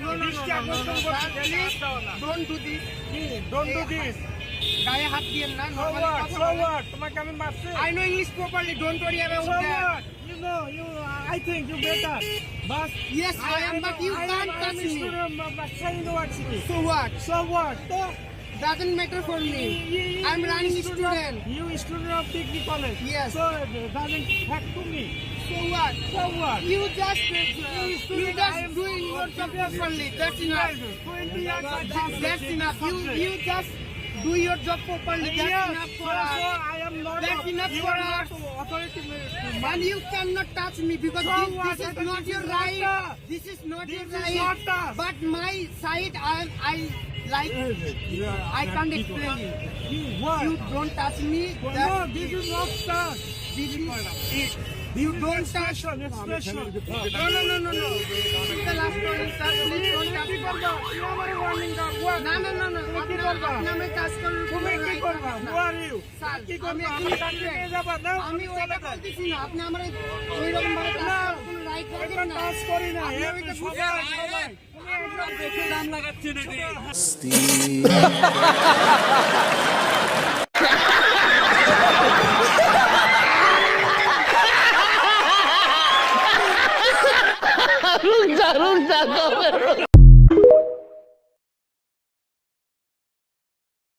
Don't do this. Don't do this. গায়ে হাত দিয়েন না। So what? তোমাকে আমি মারছি। I know English properly. Don't worry about So that. what? You know, I think you better. But Yes, I am, but you can't touch I'm a me. student of Baksai University. So what? So what? Doesn't matter for me. I'm running student. You student of degree college. Yes. So doesn't have to me. So what? So what? You just doing your job properly. That's enough. 20 years I passed. That's enough. You just do your job properly. That's enough for So us. I am not. That's enough you for are not us. authority. And you cannot touch me because So this what? is not your right. This is not your This is right. not us. But my side, I like. I can't explain you. What? You don't touch me. No, this is not touch. This is it. You don't touch. Expression. No. The last one is that please don't touch me. You are my warning dog. What? না। কি করবা? আপনি আমি কাজ করুন। তুমি কি করবা? Who are you? স্যার, কি আমি করবা? এখনই আমি করবেন। নিয়ে যাবা না? আমি ওইটা বলতেছি না। আপনি আমার ওইরকম ভাবে না। কোনো রাইট এটা রাখেন না। টাচ করি না। আপনি ওইটা বুঝতে পারছেন না। তুমি একদম দেখে দাম লাগাচ্ছি নাকি? रुक जा